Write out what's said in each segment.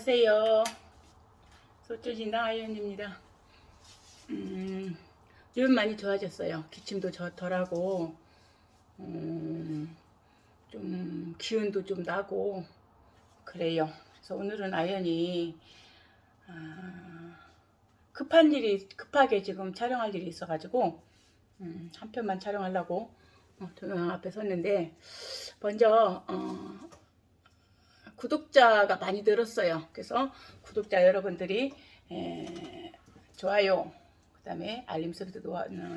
안녕하세요. 소초진당 아이언입니다. 요즘 많이 좋아졌어요. 기침도 덜하고 좀 기운도 좀 나고 그래요. 그래서 오늘은 아이언이 급하게 지금 촬영할 일이 있어가지고 한 편만 촬영하려고 동영 앞에 섰는데, 먼저 구독자가 많이 늘었어요. 그래서 구독자 여러분들이 좋아요, 그 다음에 알림 소리도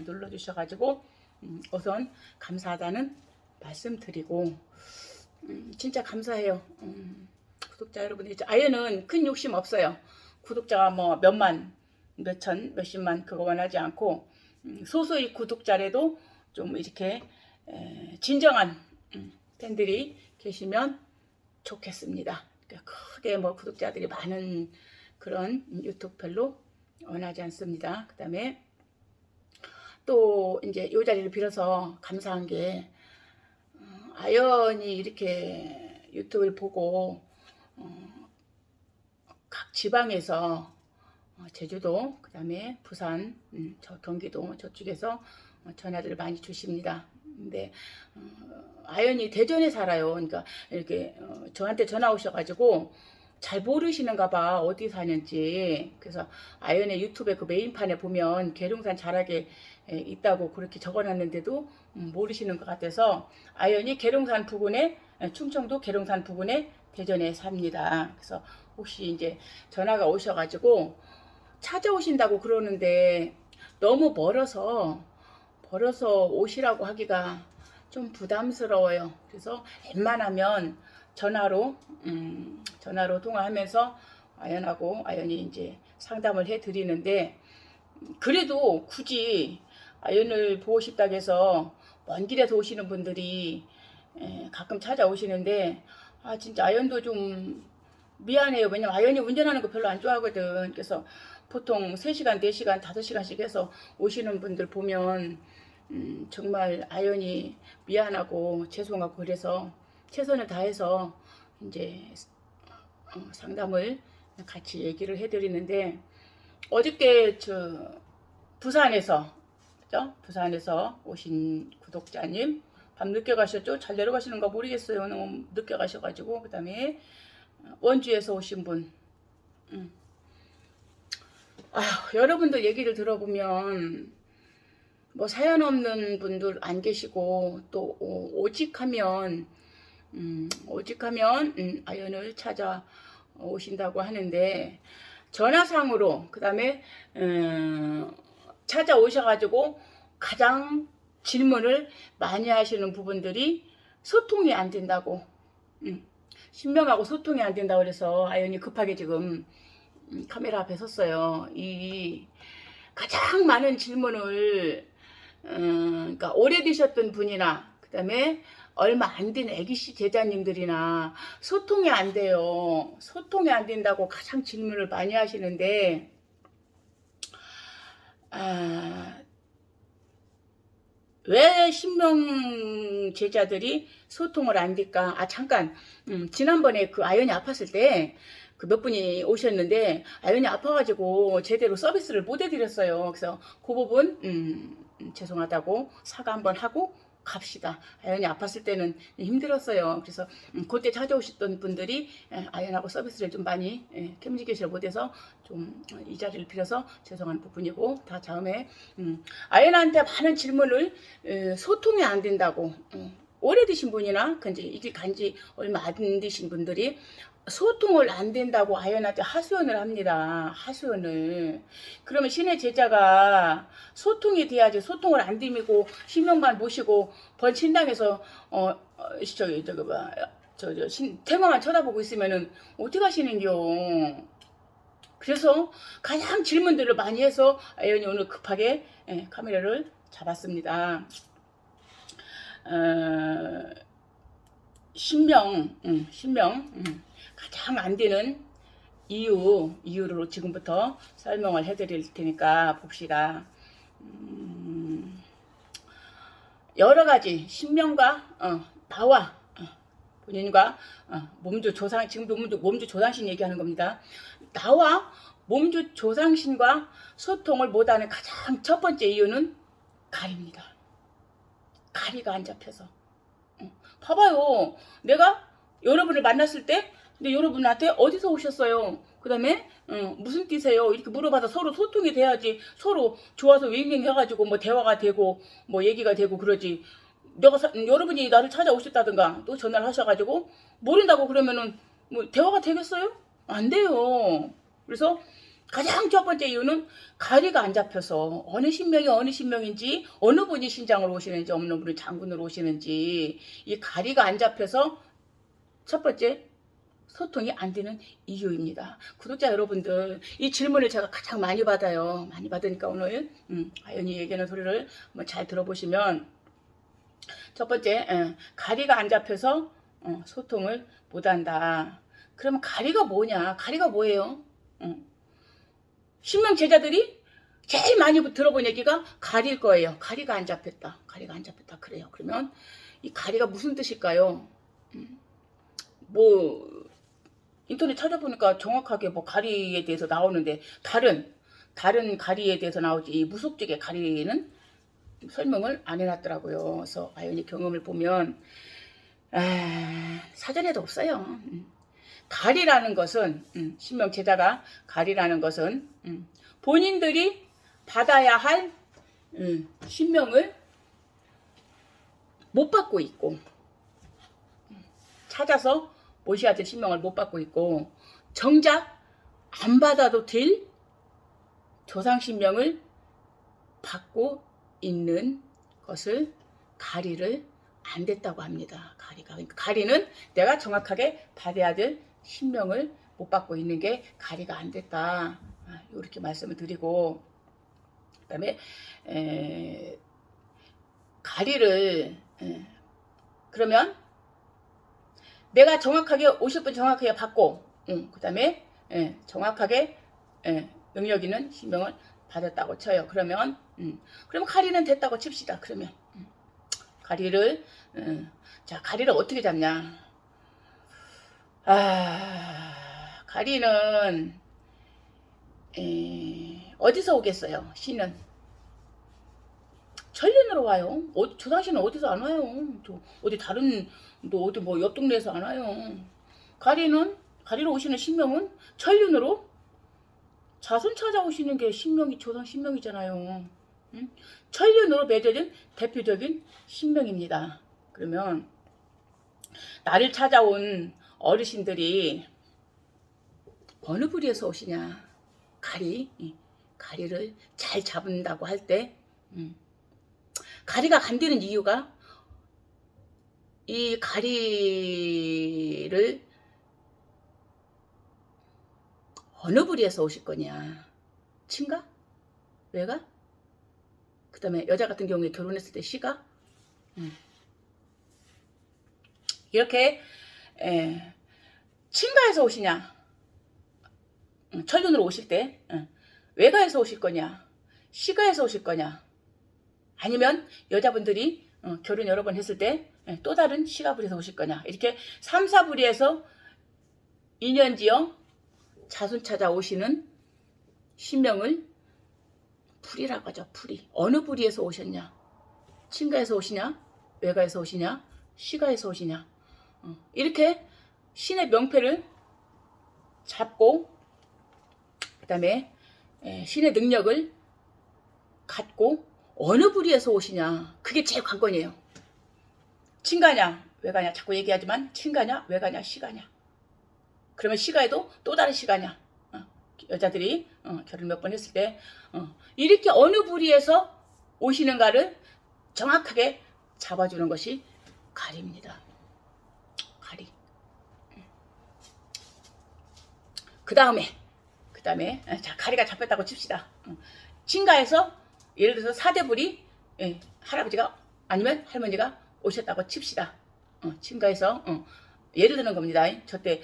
눌러주셔가지고 우선 감사하다는 말씀드리고, 진짜 감사해요. 구독자 여러분들이. 아예는 큰 욕심 없어요. 구독자가 뭐 몇만, 몇천, 몇십만 그거 원하지 않고, 소수의 구독자라도 좀 이렇게 진정한 팬들이 계시면 좋겠습니다. 크게 뭐 구독자들이 많은 그런 유튜브 별로 원하지 않습니다. 그 다음에 또 이제 이 자리를 빌어서 감사한 게, 아연이 이렇게 유튜브를 보고 각 지방에서 제주도, 그 다음에 부산, 경기도 저쪽에서 전화를 많이 주십니다. 근데 아연이 대전에 살아요. 그러니까 이렇게 저한테 전화 오셔가지고 잘 모르시는가 봐, 어디 사는지. 그래서 아연의 유튜브에 그 메인판에 보면 계룡산 자락에 있다고 그렇게 적어놨는데도 모르시는 것 같아서, 아연이 계룡산 부근에, 충청도 계룡산 부근에 대전에 삽니다. 그래서 혹시 이제 전화가 오셔가지고 찾아오신다고 그러는데 너무 멀어서 오시라고 하기가 좀 부담스러워요. 그래서 웬만하면 전화로 통화하면서 아연이 이제 상담을 해 드리는데, 그래도 굳이 아연을 보고 싶다고 해서 먼 길에서 오시는 분들이 가끔 찾아오시는데, 진짜 아연도 좀 미안해요. 왜냐면 아연이 운전하는 거 별로 안 좋아하거든. 그래서 보통 3시간, 4시간, 5시간씩 해서 오시는 분들 보면 정말 아연이 미안하고 죄송하고, 그래서 최선을 다해서 이제 상담을 같이 얘기를 해드리는데, 어저께 부산에서 오신 구독자님, 밤 늦게 가셨죠? 잘 내려가시는가 모르겠어요. 너무 늦게 가셔가지고. 그 다음에 원주에서 오신 분, 여러분들 얘기를 들어보면 뭐 사연 없는 분들 안 계시고, 또 오직하면 아연을 찾아오신다고 하는데, 전화상으로, 그 다음에 찾아오셔가지고 가장 질문을 많이 하시는 부분들이 소통이 안 된다고, 신명하고 소통이 안 된다고 그래서 아연이 급하게 지금 카메라 앞에 섰어요. 이 가장 많은 질문을, 그러니까 오래되셨던 분이나, 그 다음에 얼마 안 된 애기씨 제자님들이나 소통이 안 돼요. 소통이 안 된다고 가장 질문을 많이 하시는데, 왜 신명 제자들이 소통을 안 될까? 잠깐, 지난번에 그 아연이 아팠을 때 그 몇 분이 오셨는데, 아연이 아파가지고 제대로 서비스를 못 해드렸어요. 그래서 그 부분 죄송하다고 사과 한번 하고 갑시다. 아연이 아팠을 때는 힘들었어요. 그래서 그때 찾아오셨던 분들이 아연하고 서비스를 좀 많이 커뮤니케이션을 못해서 좀 이 자리를 빌어서 죄송한 부분이고, 다 다음에 아연한테 많은 질문을 소통이 안 된다고, 오래되신 분이나 이게 간지 얼마 안 되신 분들이 소통을 안 된다고 아연한테 하소연을 합니다. 하소연을. 그러면 신의 제자가 소통이 돼야지. 소통을 안 되고 신명만 모시고 번친당에서 태만만 쳐다보고 있으면은 어떻게 하시는겨. 그래서 가장 질문들을 많이 해서 아연이 오늘 급하게 카메라를 잡았습니다. 신명 가장 안 되는 이유로 지금부터 설명을 해드릴 테니까 봅시다. 여러 가지 신명과 나와 본인과 몸주 조상, 지금도 몸주 조상신 얘기하는 겁니다. 나와 몸주 조상신과 소통을 못하는 가장 첫 번째 이유는 가리입니다. 가리가 안 잡혀서. 봐봐요. 내가 여러분을 만났을 때 근데 여러분한테 어디서 오셨어요? 그 다음에 무슨 띠세요? 이렇게 물어봐서 서로 소통이 돼야지. 서로 좋아서 윙윙 해가지고 뭐 대화가 되고 뭐 얘기가 되고 그러지. 여러분이 나를 찾아오셨다든가 또 전화를 하셔가지고 모른다고 그러면은 뭐 대화가 되겠어요? 안 돼요. 그래서 가장 첫 번째 이유는 가리가 안 잡혀서 어느 신명이 어느 신명인지 어느 분이 신장으로 오시는지 어느 분이 장군으로 오시는지 이 가리가 안 잡혀서 첫 번째 소통이 안 되는 이유입니다. 구독자 여러분들 이 질문을 제가 가장 많이 받아요. 많이 받으니까 오늘 아연이 얘기하는 소리를 한번 잘 들어보시면 첫 번째 가리가 안 잡혀서 소통을 못한다. 그러면 가리가 뭐냐? 가리가 뭐예요? 신명 제자들이 제일 많이 들어본 얘기가 가리일 거예요. 가리가 안 잡혔다. 가리가 안 잡혔다. 그래요. 그러면 이 가리가 무슨 뜻일까요? 뭐 인터넷 찾아보니까 정확하게 뭐 가리에 대해서 나오는데 다른 가리에 대해서 나오지 이 무속적의 가리는 설명을 안 해놨더라고요. 그래서 아연이 경험을 보면 사전에도 없어요. 가리라는 것은 신명 제자가 가리라는 것은 본인들이 받아야 할 신명을 못 받고 있고 찾아서 모셔야 될 신명을 못 받고 있고 정작 안 받아도 될 조상 신명을 받고 있는 것을 가리를 안 됐다고 합니다. 그러니까 가리는 내가 정확하게 받아야 될 신명을 못 받고 있는 게 가리가 안 됐다. 이렇게 말씀을 드리고 그다음에 가리를 그러면 내가 정확하게 오실 분 정확하게 받고 그다음에 정확하게 능력 있는 신명을 받았다고 쳐요. 그러면 가리는 됐다고 칩시다. 그러면 가리를 자 가리를 어떻게 잡냐? 가리는 어디서 오겠어요? 신은 천륜으로 와요. 조상신은 어디서 안 와요? 어디 다른 또 어디 뭐 옆 동네에서 안 와요. 가리로 오시는 신명은 천륜으로 자손 찾아오시는 게 신명이 조상 신명이잖아요. 천륜으로 맺어진 대표적인 신명입니다. 그러면 나를 찾아온 어르신들이 어느 부리에서 오시냐? 가리를 잘 잡는다고 할 때 가리가 간다는 이유가 이 가리를 어느 부리에서 오실 거냐? 친가? 외가? 그 다음에 여자 같은 경우에 결혼했을 때 시가? 이렇게 친가에서 오시냐? 천륜으로 오실 때 외가에서 오실 거냐? 시가에서 오실 거냐? 아니면 여자분들이 결혼 여러 번 했을 때 또 다른 시가부리에서 오실 거냐? 이렇게 3, 4부리에서 인연지어 자손 찾아오시는 신명을 부리라고 하죠. 부리. 어느 부리에서 오셨냐? 친가에서 오시냐? 외가에서 오시냐? 시가에서 오시냐? 이렇게 신의 명패를 잡고 그 다음에 신의 능력을 갖고 어느 부리에서 오시냐? 그게 제일 관건이에요. 친가냐? 외가냐? 자꾸 얘기하지만 친가냐? 외가냐? 시가냐? 그러면 시가에도 또 다른 시가냐? 여자들이 결혼 몇 번 했을 때 이렇게 어느 부리에서 오시는가를 정확하게 잡아주는 것이 가리입니다. 가리. 그 다음에 자 가리가 잡혔다고 칩시다. 친가에서 예를 들어서 사대부리 할아버지가 아니면 할머니가 오셨다고 칩시다. 친가에서 예를 드는 겁니다. 저때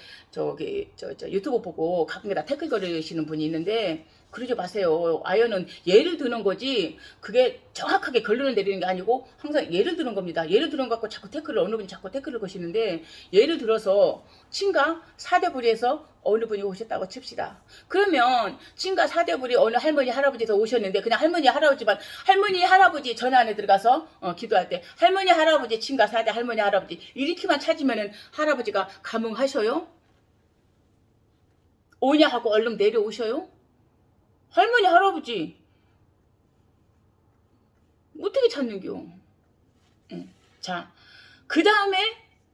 유튜브 보고 가끔가다 댓글 걸으시는 분이 있는데 그러지 마세요. 아연은 예를 드는 거지 그게 정확하게 결론을 내리는 게 아니고 항상 예를 드는 겁니다. 예를 드는 거 갖고 자꾸 태클을 어느 분이 자꾸 태클을 거시는데 예를 들어서 친가 4대 부리에서 어느 분이 오셨다고 칩시다. 그러면 친가 4대 부리 어느 할머니 할아버지에서 오셨는데 그냥 할머니 할아버지만 할머니 할아버지 전화 안에 들어가서 기도할 때 할머니 할아버지 친가 4대 할머니 할아버지 이렇게만 찾으면은 할아버지가 감흥하셔요? 오냐 하고 얼른 내려오셔요? 할머니 할아버지 어떻게 찾는겨? 자, 그 다음에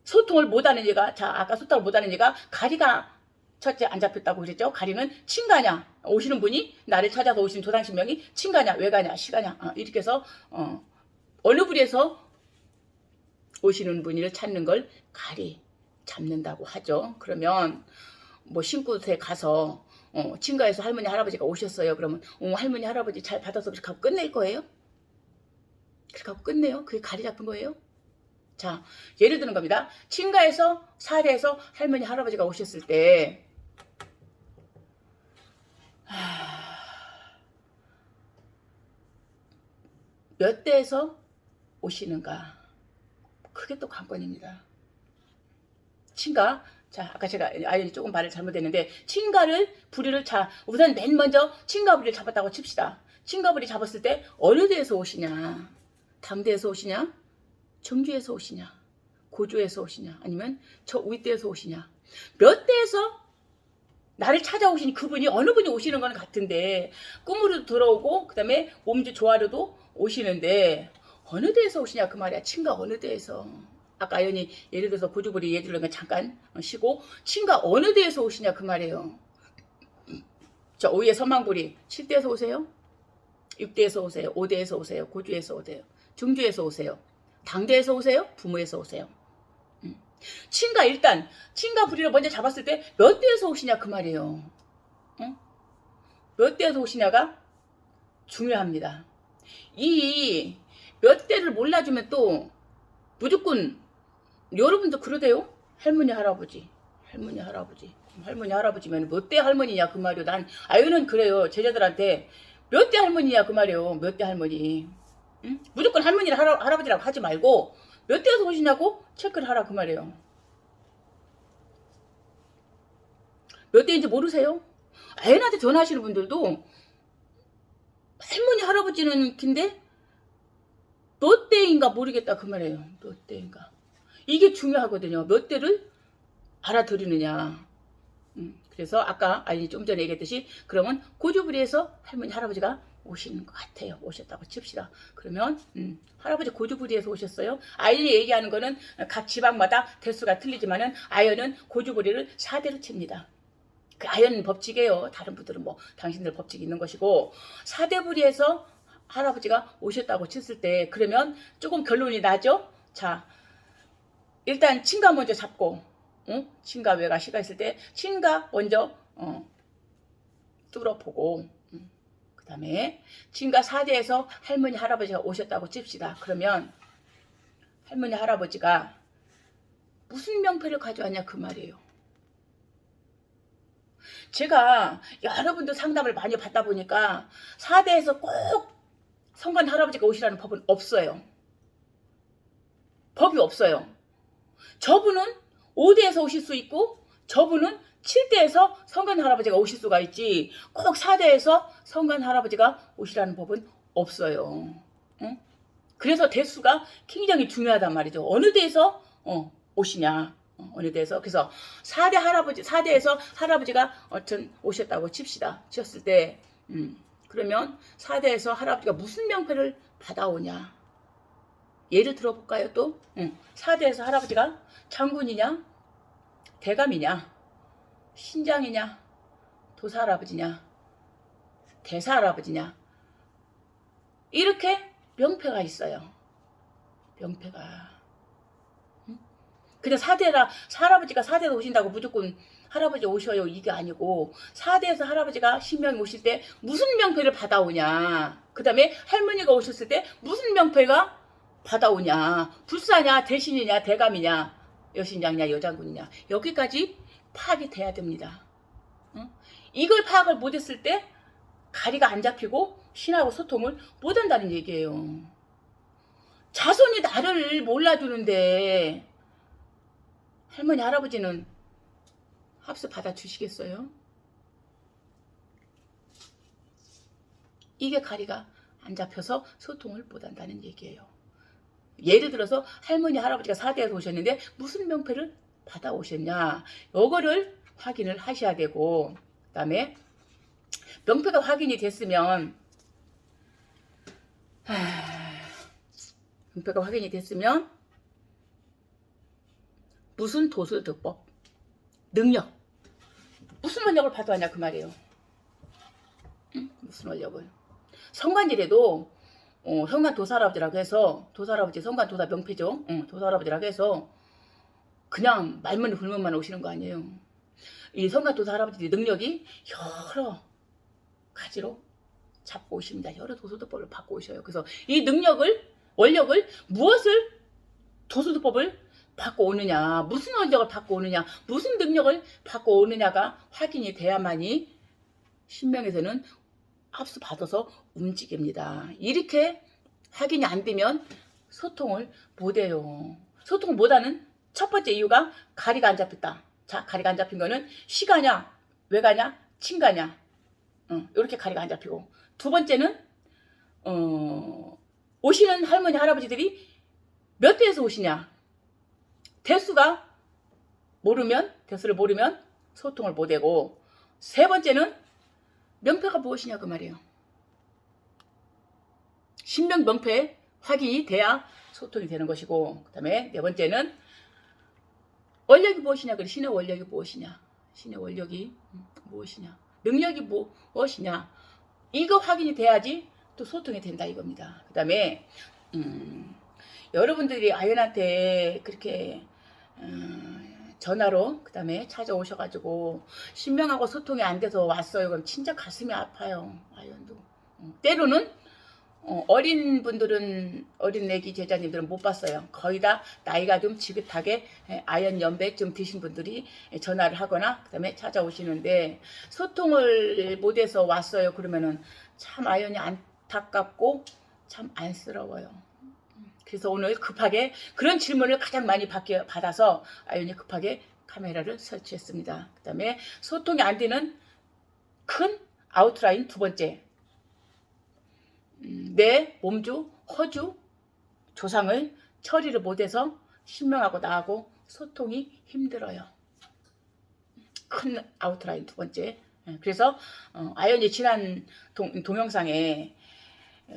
소통을 못하는 얘가 자 아까 소통을 못하는 얘가 가리가 첫째 안 잡혔다고 그랬죠? 가리는 친가냐 오시는 분이 나를 찾아서 오시는 조상신명이 친가냐 외가냐 시가냐 이렇게 해서 어느 부리에서 오시는 분을 찾는 걸 가리 잡는다고 하죠. 그러면 뭐 신굿에 가서 친가에서 할머니 할아버지가 오셨어요. 그러면 할머니 할아버지 잘 받아서 그렇게 하고 끝낼 거예요? 그렇게 하고 끝내요? 그게 가리 잡힌 거예요? 자, 예를 드는 겁니다. 친가에서 사례에서 할머니 할아버지가 오셨을 때 몇 대에서 오시는가? 그게 또 관건입니다. 친가 자 아까 제가 아연이 조금 말을 잘못했는데 친가를 부리를 우선 맨 먼저 친가 부리를 잡았다고 칩시다. 친가 부리 잡았을 때 어느 데에서 오시냐? 당대에서 오시냐? 정주에서 오시냐? 고주에서 오시냐? 아니면 저 윗대에서 오시냐? 몇 대에서 나를 찾아오신 그분이 어느 분이 오시는 건 같은데 꿈으로도 들어오고 그 다음에 몸주 조화로도 오시는데 어느 데에서 오시냐 그 말이야. 친가 어느 데에서. 아까 아연이 예를 들어서 고주부리 예를 들면 잠깐 쉬고 친가 어느 데에서 오시냐 그 말이에요. 저 5위에 서망부리 7대에서 오세요? 6대에서 오세요? 5대에서 오세요? 고주에서 오세요? 중주에서 오세요? 당대에서 오세요? 부모에서 오세요? 친가 일단 친가 부리를 먼저 잡았을 때 몇 대에서 오시냐 그 말이에요. 몇 대에서 오시냐가 중요합니다. 이 몇 대를 몰라주면 또 무조건 여러분도 그러대요. 할머니 할아버지 할머니면 몇 대 할머니냐 그 말이요. 난 아유는 그래요. 제자들한테 몇 대 할머니냐 그 말이요. 몇 대 할머니. 응? 무조건 할머니랑 할아버지라고 하지 말고 몇 대에서 오시냐고 체크를 하라 그 말이에요. 몇 대인지 모르세요? 아연한테 전화하시는 분들도 할머니 할아버지는 긴데 몇 대인가 모르겠다 그 말이에요. 몇 대인가. 이게 중요하거든요. 몇 대를 알아들으느냐. 그래서 아까 아니 좀 전에 얘기했듯이 그러면 고주부리에서 할머니 할아버지가 오시는 것 같아요. 오셨다고 칩시다. 그러면 할아버지 고주부리에서 오셨어요. 아연이 얘기하는 거는 각 지방마다 대수가 틀리지만은 아연은 고주부리를 4대로 칩니다. 그 아연 법칙이에요. 다른 분들은 뭐 당신들 법칙이 있는 것이고 4대 부리에서 할아버지가 오셨다고 쳤을 때 그러면 조금 결론이 나죠. 자 일단 친가 먼저 잡고 친가 외가 시가 있을 때 친가 먼저 뚫어보고 그 다음에 친가 4대에서 할머니 할아버지가 오셨다고 칩시다. 그러면 할머니 할아버지가 무슨 명패를 가져왔냐 그 말이에요. 제가 여러분들 상담을 많이 받다 보니까 4대에서 꼭 성관 할아버지가 오시라는 법은 없어요. 법이 없어요. 저분은 5대에서 오실 수 있고 저분은 7대에서 성관 할아버지가 오실 수가 있지 꼭 4대에서 성관 할아버지가 오시라는 법은 없어요. 응? 그래서 대수가 굉장히 중요하단 말이죠. 어느 데에서 오시냐. 어느 데에서. 그래서 4대에서 할아버지가 오셨다고 칩시다. 쳤을 때 그러면 4대에서 할아버지가 무슨 명패를 받아오냐. 예를 들어볼까요 또? 4대에서 할아버지가 장군이냐 대감이냐 신장이냐 도사할아버지냐 대사할아버지냐 이렇게 명패가 있어요. 명패가. 그냥 4대라 할아버지가 4대에서 오신다고 무조건 할아버지 오셔요 이게 아니고 4대에서 할아버지가 신명이 오실 때 무슨 명패를 받아오냐. 그 다음에 할머니가 오셨을 때 무슨 명패가 받아오냐. 불사냐 대신이냐 대감이냐 여신장이냐 여장군이냐 여기까지 파악이 돼야 됩니다. 이걸 파악을 못했을 때 가리가 안 잡히고 신하고 소통을 못한다는 얘기예요. 자손이 나를 몰라주는데 할머니 할아버지는 합수 받아주시겠어요? 이게 가리가 안 잡혀서 소통을 못한다는 얘기예요. 예를 들어서 할머니 할아버지가 사대에서 오셨는데 무슨 명패를 받아오셨냐, 요거를 확인을 하셔야 되고, 그 다음에 명패가 확인이 됐으면 명패가 확인이 됐으면 무슨 도술득법 능력, 무슨 원력을 받아왔냐 그 말이에요. 응? 무슨 원력을. 성관이라도 성관 도사할아버지라고 해서, 도사할아버지 성관 도사 명패죠. 도사할아버지라고 해서 그냥 말문이 불문만 오시는 거 아니에요. 이 성관 도사할아버지 능력이 여러 가지로 잡고 오십니다. 여러 도술득법을 받고 오셔요. 그래서 이 능력을, 원력을, 무엇을 도술득법을 받고 오느냐, 무슨 원력을 받고 오느냐, 무슨 능력을 받고 오느냐가 확인이 돼야만이 신명에서는 합수 받아서 움직입니다. 이렇게 확인이 안 되면 소통을 못해요. 소통을 못하는 첫 번째 이유가 가리가 안 잡혔다. 자, 가리가 안 잡힌 거는 시가냐, 외가냐, 친가냐, 이렇게 가리가 안 잡히고, 두 번째는 오시는 할머니 할아버지들이 몇 대에서 오시냐, 대수가 모르면, 대수를 모르면 소통을 못하고, 세 번째는 명패가 무엇이냐 그 말이에요. 신명 명패 확인이 돼야 소통이 되는 것이고, 그 다음에 네 번째는 원력이 무엇이냐, 그래 신의 원력이 무엇이냐, 신의 원력이 무엇이냐, 능력이 무엇이냐, 이거 확인이 돼야지 또 소통이 된다 이겁니다. 그 다음에 여러분들이 아연한테 그렇게 전화로 그 다음에 찾아오셔가지고 신명하고 소통이 안 돼서 왔어요. 그럼 진짜 가슴이 아파요. 아연도. 때로는 어린 분들은, 어린 애기 제자님들은 못 봤어요. 거의 다 나이가 좀 지긋하게 아연 연배 좀 드신 분들이 전화를 하거나 그 다음에 찾아오시는데, 소통을 못해서 왔어요. 그러면은 참 아연이 안타깝고 참 안쓰러워요. 그래서 오늘 급하게 그런 질문을 가장 많이 받아서 아연이 급하게 카메라를 설치했습니다. 그 다음에 소통이 안 되는 큰 아웃라인 두 번째, 내 몸주, 허주, 조상을 처리를 못해서 신명하고 나하고 소통이 힘들어요. 큰 아웃라인 두 번째. 그래서 아연이 지난 동영상에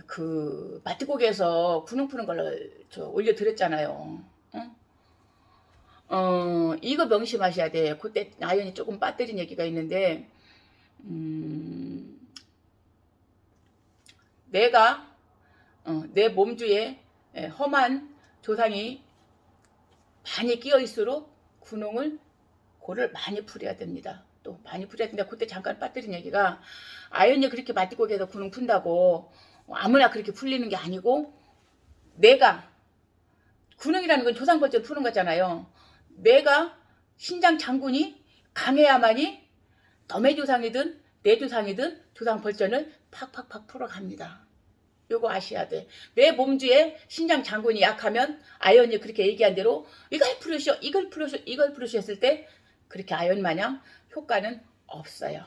그 마트고기에서 구능 푸는 걸 올려드렸잖아요. 이거 명심하셔야 돼. 그때 아연이 조금 빠뜨린 얘기가 있는데, 내가 내 몸주에 험한 조상이 많이 끼어있을수록 구능을 고를 많이 풀어야 됩니다. 또 많이 풀어야 된다. 그때 잠깐 빠뜨린 얘기가, 아연이 그렇게 마트고기에서 구능 푼다고 아무나 그렇게 풀리는 게 아니고, 내가 군웅이라는 건 조상벌전 푸는 거잖아요. 내가 신장 장군이 강해야만이 너의 조상이든 내 조상이든 조상벌전을 팍팍팍 풀어갑니다. 요거 아셔야 돼. 내 몸주에 신장 장군이 약하면 아연이 그렇게 얘기한 대로 이걸 풀으시오, 이걸 풀으시오, 이걸 풀으시오 했을 때 그렇게 아연 마냥 효과는 없어요.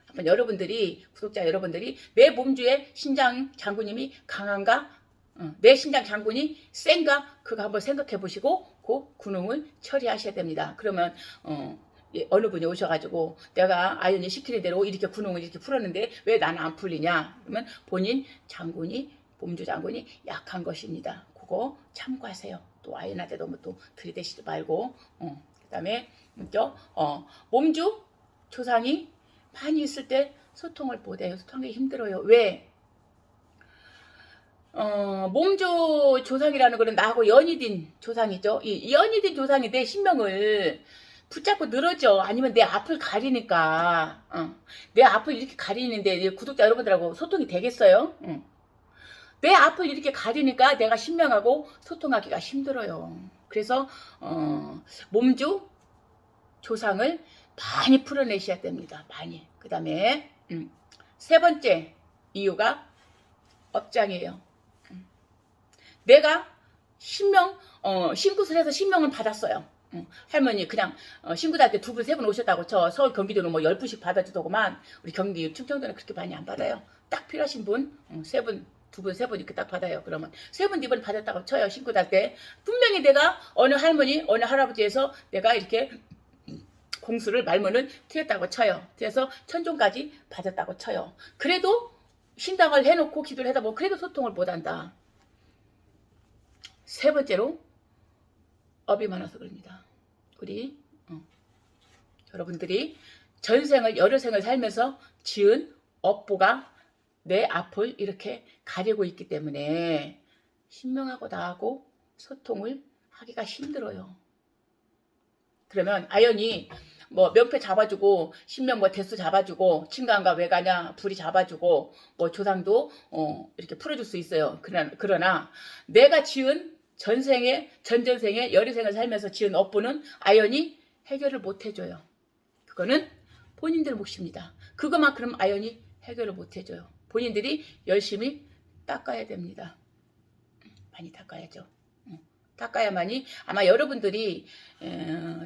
한번 여러분들이, 구독자 여러분들이 내 몸주에 신장 장군님이 강한가, 내 신장 장군이 센가, 그거 한번 생각해 보시고 그 군웅을 처리하셔야 됩니다. 그러면 어느 분이 오셔가지고 내가 아연이 시키는 대로 이렇게 군웅을 이렇게 풀었는데 왜 나는 안 풀리냐, 그러면 본인 장군이, 몸주 장군이 약한 것입니다. 그거 참고하세요. 또 아연한테 너무 또 들이대시지 말고. 그 다음에 몸주 조상이 많이 있을 때 소통을 못해요. 소통하기 힘들어요. 왜? 몸조 조상이라는 거는 나하고 연이든 조상이죠. 이 연이든 조상이 내 신명을 붙잡고 늘어져. 아니면 내 앞을 가리니까, 내 앞을 이렇게 가리는데 구독자 여러분들하고 소통이 되겠어요? 내 앞을 이렇게 가리니까 내가 신명하고 소통하기가 힘들어요. 그래서 몸주 조상을 많이 풀어내셔야 됩니다. 많이. 그 다음에 세 번째 이유가 업장이에요. 내가 신굿을 해서 신명을 받았어요. 할머니 그냥 신구들한테 두 분, 세 분 오셨다고 저 서울 경기도는 뭐 10분씩 받아주더구만. 우리 경기 충청도는 그렇게 많이 안 받아요. 딱 필요하신 분, 세 분, 두 분, 세 분 이렇게 딱 받아요. 그러면 세 분, 네 분 받았다고 쳐요. 신구들한테. 분명히 내가 어느 할머니, 어느 할아버지에서 내가 이렇게 공수를 말문을 트였다고 쳐요. 그래서 천종까지 받았다고 쳐요. 그래도 신당을 해놓고 기도를 하다 보면 그래도 소통을 못한다. 세 번째로 업이 많아서 그럽니다. 우리 여러분들이 전생을 여러 생을 살면서 지은 업보가 내 앞을 이렇게 가리고 있기 때문에 신명하고 나하고 소통을 하기가 힘들어요. 그러면 아연이 뭐 명패 잡아주고 신명 뭐 대수 잡아주고 친간과 외가냐 불이 잡아주고 뭐 조상도 이렇게 풀어줄 수 있어요. 그러나 내가 지은 전전생에 여리생을 살면서 지은 업보는 아연이 해결을 못 해줘요. 그거는 본인들 몫입니다. 그것만큼 아연이 해결을 못 해줘요. 본인들이 열심히 닦아야 됩니다. 많이 닦아야죠. 닦아야만이 아마 여러분들이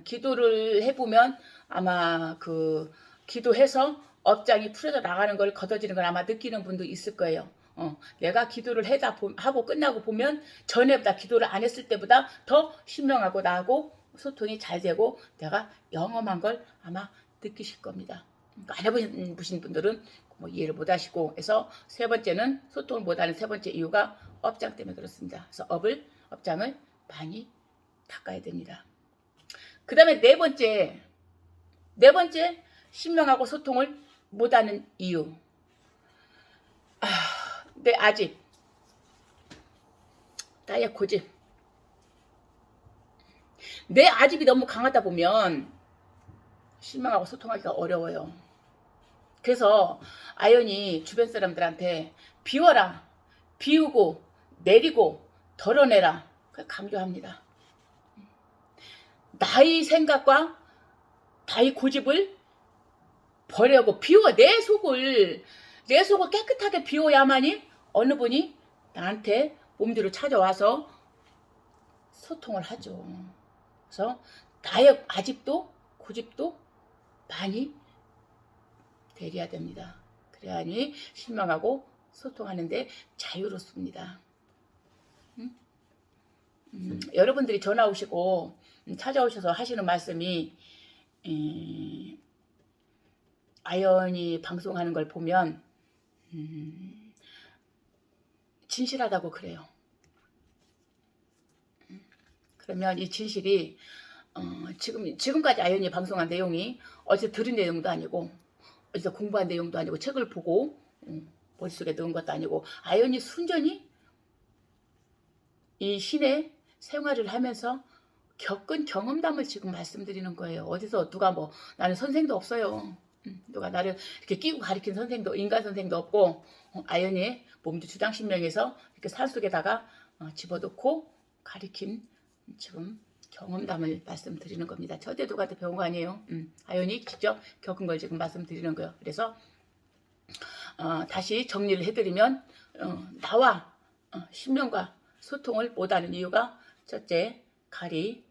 기도를 해보면 아마 그 기도해서 업장이 풀어져 나가는 걸 걷어지는 걸 아마 느끼는 분도 있을 거예요. 내가 기도를 하고 끝나고 보면 전에보다 기도를 안 했을 때보다 더 신명하고 나하고 소통이 잘 되고 내가 영험한 걸 아마 느끼실 겁니다. 안 해보신 분들은 뭐 이해를 못 하시고 해서 세 번째는 소통을 못하는 세 번째 이유가 업장 때문에 그렇습니다. 그래서 업장을 많이 닦아야 됩니다. 그 다음에 네 번째 신명하고 소통을 못하는 이유. 내 아집, 나의 고집. 내 아집이 너무 강하다 보면 신명하고 소통하기가 어려워요. 그래서 아연이 주변 사람들한테 비워라, 비우고 내리고 덜어내라 강조합니다. 나의 생각과 나의 고집을 버려고 비워 내 속을 깨끗하게 비워야만이 어느 분이 나한테 몸뒤로 찾아와서 소통을 하죠. 그래서 나의 아집도 고집도 많이 내려야 됩니다. 그래야니 신명하고 소통하는데 자유롭습니다. 여러분들이 전화 오시고 찾아오셔서 하시는 말씀이 아연이 방송하는 걸 보면 진실하다고 그래요. 그러면 이 진실이 지금까지 아연이 방송한 내용이 어디서 들은 내용도 아니고 어디서 공부한 내용도 아니고 책을 보고 머릿속에 넣은 것도 아니고 아연이 순전히 이 신의 생활을 하면서 겪은 경험담을 지금 말씀드리는 거예요. 어디서 누가 뭐 나는 선생도 없어요. 누가 나를 이렇게 끼고 가리킨 선생도 인간 선생도 없고 아연이 몸도 주장신명에서 이렇게 산속에다가 집어넣고 가리킨 지금 경험담을 말씀드리는 겁니다. 절대 누구한테 배운 거 아니에요. 아연이 직접 겪은 걸 지금 말씀드리는 거예요. 그래서 다시 정리를 해드리면 나와 신명과 소통을 못하는 이유가 첫째 가리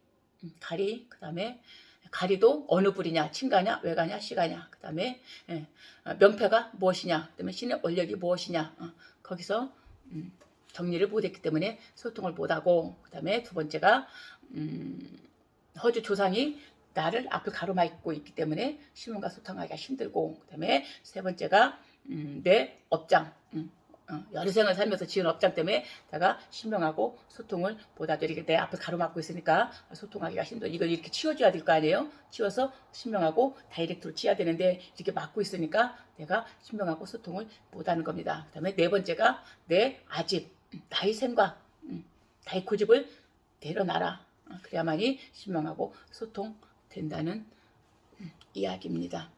그 다음에 가리도 어느 불이냐 친가냐 외가냐 시가냐 그 다음에 명패가 무엇이냐 그 다음에 신의 원력이 무엇이냐 거기서 정리를 못했기 때문에 소통을 못하고 그 다음에 두 번째가 허주 조상이 나를 앞을 가로막고 있기 때문에 신문과 소통하기가 힘들고 그 다음에 세 번째가 내 업장 여러 생을 살면서 지은 업장 때문에 내가 신명하고 소통을 못하도 이렇게 내 앞을 가로막고 있으니까 소통하기가 힘들어. 이걸 이렇게 치워줘야 될 거 아니에요. 치워서 신명하고 다이렉트로 치워야 되는데 이렇게 막고 있으니까 내가 신명하고 소통을 못하는 겁니다. 그 다음에 네 번째가 내 아집 나의 생각 나의 고집을 내려놔라. 그래야만이 신명하고 소통된다는 이야기입니다.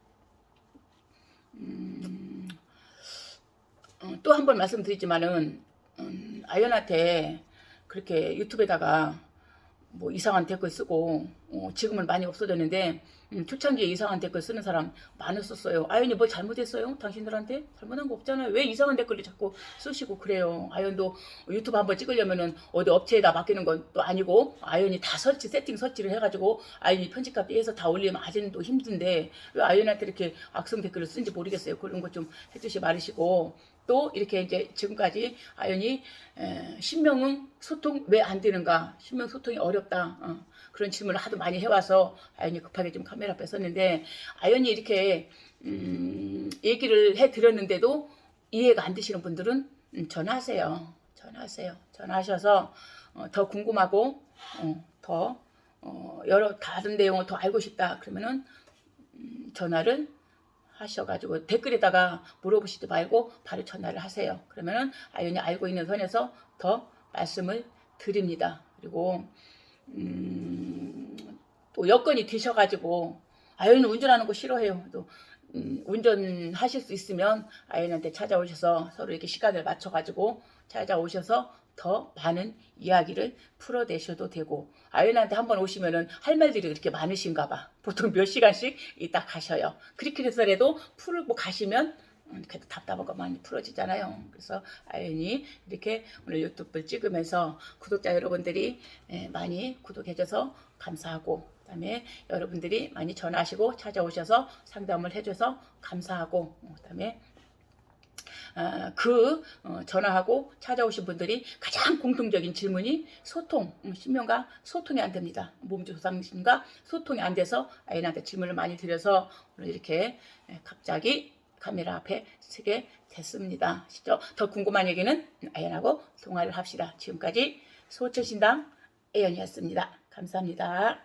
또 한 번 말씀드리지만은 아연한테 그렇게 유튜브에다가 뭐 이상한 댓글 쓰고 지금은 많이 없어졌는데 초창기에 이상한 댓글 쓰는 사람 많았었어요. 아연이 뭐 잘못했어요? 당신들한테? 잘못한 거 없잖아요. 왜 이상한 댓글을 자꾸 쓰시고 그래요. 아연도 유튜브 한번 찍으려면은 어디 업체에다 맡기는 건 또 아니고 아연이 다 세팅 설치를 해가지고 아연이 편집값 떼서 다 올리면 아직도 힘든데 왜 아연한테 이렇게 악성 댓글을 쓴지 모르겠어요. 그런 거 좀 해주시 말으시고 또 이렇게 이제 지금까지 아연이 신명응 소통 왜 안 되는가? 신명 소통이 어렵다. 그런 질문을 하도 많이 해와서 아연이 급하게 좀 카메라 앞에 섰는데 아연이 이렇게 얘기를 해드렸는데도 이해가 안 되시는 분들은 전화하세요. 전화하셔서 더 궁금하고 더 여러 다른 내용을 더 알고 싶다 그러면은 전화를 하셔가지고 댓글에다가 물어보시지 말고 바로 전화를 하세요. 그러면은 아연이 알고 있는 선에서 더 말씀을 드립니다. 그리고 또 여건이 되셔가지고 아연이 운전하는 거 싫어해요. 또 운전하실 수 있으면 아연한테 찾아오셔서 서로 이렇게 시간을 맞춰가지고 찾아오셔서 더 많은 이야기를 풀어내셔도 되고 아연한테 한번 오시면은 할 말들이 그렇게 많으신가 봐. 보통 몇 시간씩 있다 가셔요. 그렇게 해서라도 풀고 가시면 그래도 답답한 거 많이 풀어지잖아요. 그래서 아연이 이렇게 오늘 유튜브를 찍으면서 구독자 여러분들이 많이 구독해줘서 감사하고 그다음에 여러분들이 많이 전화하시고 찾아오셔서 상담을 해줘서 감사하고 그다음에 전화하고 찾아오신 분들이 가장 공통적인 질문이 소통, 신명과 소통이 안 됩니다. 몸조상심과 소통이 안 돼서 아연한테 질문을 많이 드려서 오늘 이렇게 갑자기 카메라 앞에 서게 됐습니다. 아시죠? 더 궁금한 얘기는 아연하고 통화를 합시다. 지금까지 소철신당 애연이었습니다. 감사합니다.